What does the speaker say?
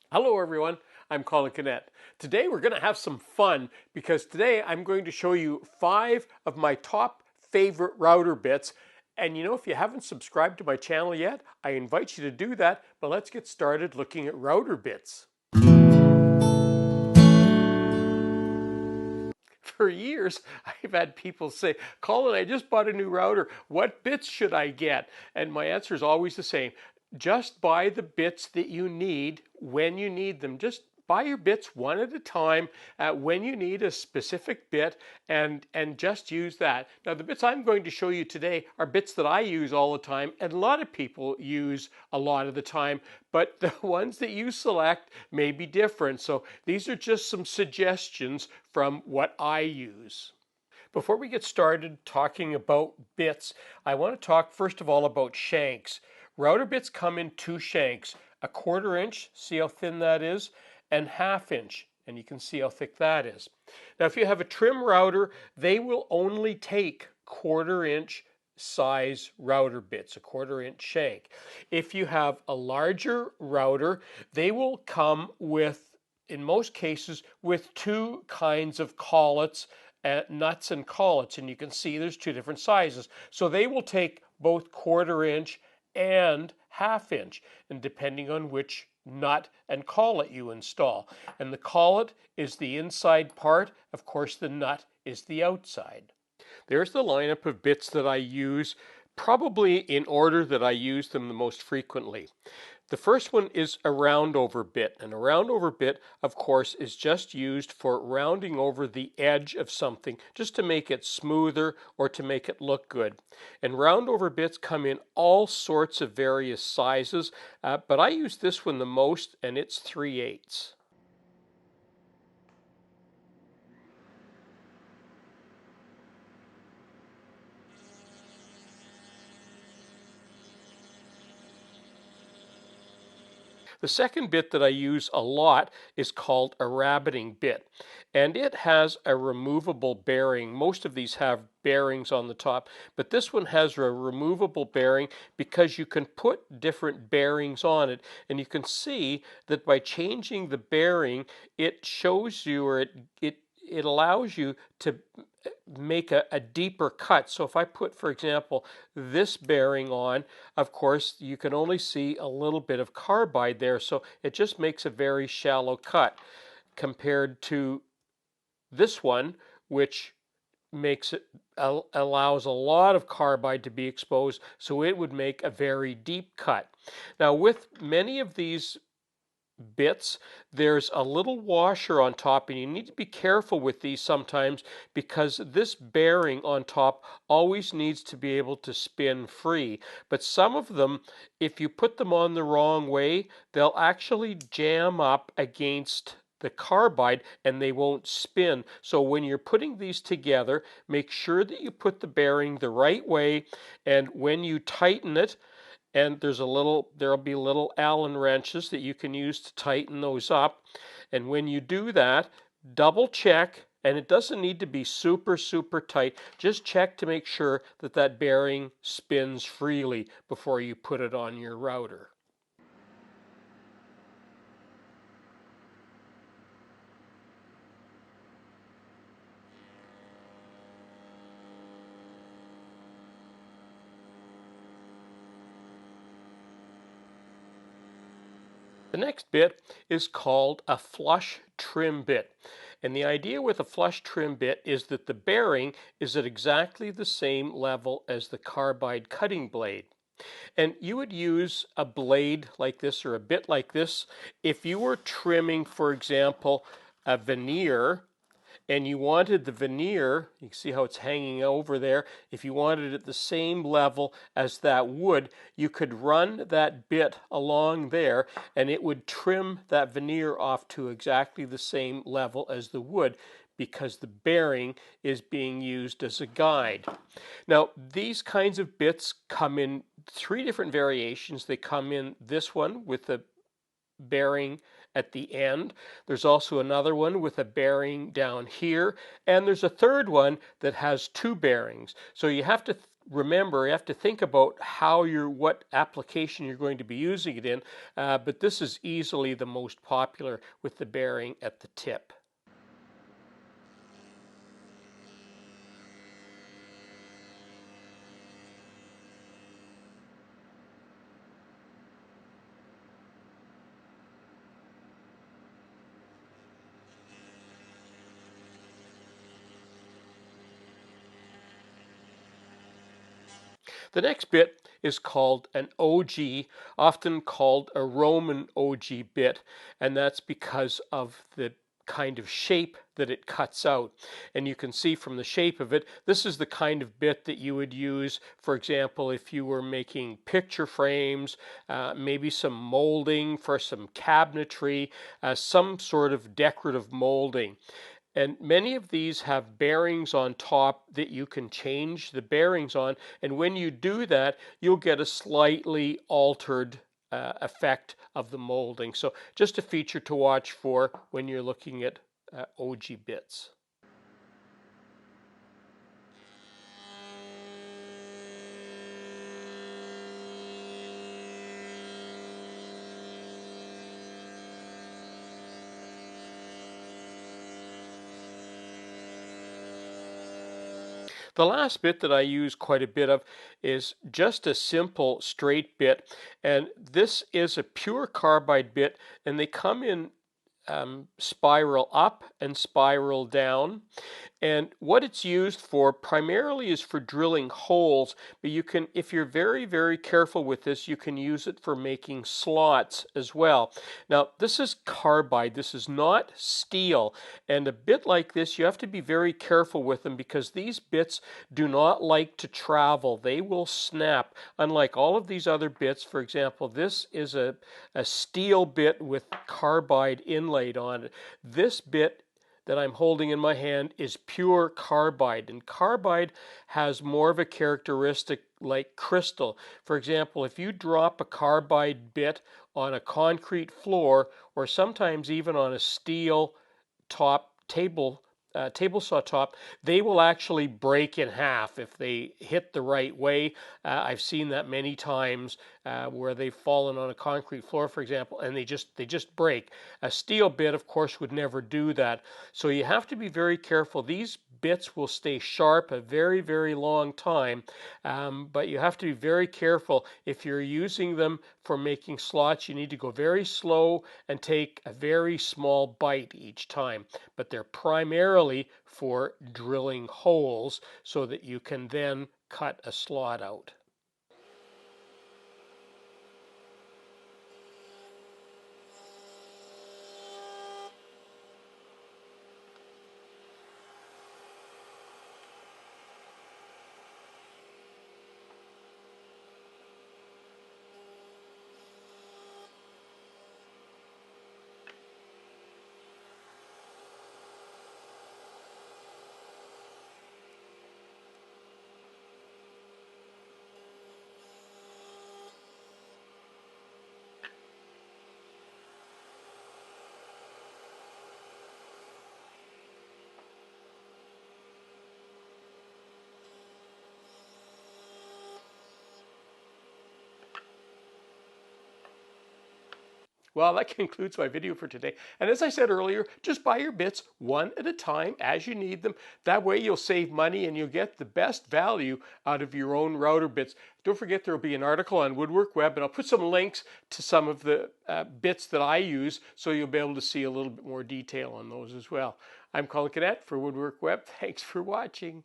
Hello everyone, I'm Colin. Today we're going to have some fun because today I'm going to show you 5 of my top favorite router bits. And if you haven't subscribed to my channel yet, I invite you to do that, but let's get started looking at router bits. For years, I've had people say, Colin, I just bought a new router. What bits should I get? And my answer is always the same. Just buy the bits that you need when you need them. Just buy your bits one at a time when you need a specific bit and just use that. Now the bits I'm going to show you today are bits that I use all the time and a lot of people use a lot of the time, but the ones that you select may be different. So these are just some suggestions from what I use. Before we get started talking about bits, I want to talk first of all about shanks. Router bits come in 2 shanks, a 1/4 inch, see how thin that is, and 1/2 inch, and you can see how thick that is. Now if you have a trim router, they will only take 1/4 inch size router bits, a 1/4 inch shank. If you have a larger router, they will come with, in most cases, with 2 kinds of collets, nuts and collets, and you can see there's 2 different sizes. So they will take both 1/4 inch and 1/2 inch, and depending on which nut and collet you install. And the collet is the inside part, of course the nut is the outside. There's the lineup of bits that I use, probably in order that I use them the most frequently. The first one is a roundover bit, and a roundover bit, of course, is just used for rounding over the edge of something, just to make it smoother or to make it look good. And roundover bits come in all sorts of various sizes, but I use this one the most, and it's 3/8. The second bit that I use a lot is called a rabbeting bit, and it has a removable bearing. Most of these have bearings on the top, but this one has a removable bearing because you can put different bearings on it, and you can see that by changing the bearing, it shows you, or it allows you to make a deeper cut. So if I put, for example, this bearing on, of course, you can only see a little bit of carbide there. So it just makes a very shallow cut compared to this one, which makes it allows a lot of carbide to be exposed. So it would make a very deep cut. Now with many of these bits, there's a little washer on top, and you need to be careful with these sometimes because this bearing on top always needs to be able to spin free. But some of them, if you put them on the wrong way, they'll actually jam up against the carbide and they won't spin. So when you're putting these together, make sure that you put the bearing the right way, and when you tighten it, and there'll be little Allen wrenches that you can use to tighten those up. And when you do that, double check, and it doesn't need to be super tight. Just check to make sure that that bearing spins freely before you put it on your router. The next bit is called a flush trim bit. And the idea with a flush trim bit is that the bearing is at exactly the same level as the carbide cutting blade. And you would use a blade like this or a bit like this if you were trimming, for example, a veneer, and you wanted the veneer, you can see how it's hanging over there, if you wanted it at the same level as that wood, you could run that bit along there and it would trim that veneer off to exactly the same level as the wood, because the bearing is being used as a guide. Now, these kinds of bits come in 3 different variations. They come in this one with the bearing at the end. There's also another one with a bearing down here, and there's a third one that has 2 bearings. So you have to remember, you have to think about what application you're going to be using it in, but this is easily the most popular with the bearing at the tip. The next bit is called an Ogee, often called a Roman Ogee bit, and that's because of the kind of shape that it cuts out. And you can see from the shape of it, this is the kind of bit that you would use, for example, if you were making picture frames, maybe some molding for some cabinetry, some sort of decorative molding. And many of these have bearings on top that you can change the bearings on. And when you do that, you'll get a slightly altered effect of the molding. So just a feature to watch for when you're looking at Ogee bits. The last bit that I use quite a bit of is just a simple straight bit, and this is a pure carbide bit, and they come in spiral up and spiral down. And what it's used for primarily is for drilling holes, but you can, if you're very, very careful with this, you can use it for making slots as well. Now, this is carbide, this is not steel, and a bit like this, you have to be very careful with them because these bits do not like to travel. They will snap, unlike all of these other bits. For example, this is a steel bit with carbide inlaid on it. This bit that I'm holding in my hand is pure carbide, and carbide has more of a characteristic like crystal. For example, if you drop a carbide bit on a concrete floor or sometimes even on a steel top table saw top, they will actually break in half if they hit the right way. I've seen that many times where they've fallen on a concrete floor, for example, and they just break. A steel bit, of course, would never do that. So you have to be very careful. These bits will stay sharp a very, very long time, but you have to be very careful. If you're using them for making slots, you need to go very slow and take a very small bite each time. But they're primarily for drilling holes so that you can then cut a slot out. Well, that concludes my video for today. And as I said earlier, just buy your bits one at a time as you need them. That way you'll save money and you'll get the best value out of your own router bits. Don't forget there will be an article on Woodwork Web, and I'll put some links to some of the bits that I use so you'll be able to see a little bit more detail on those as well. I'm Colin for Woodwork Web. Thanks for watching.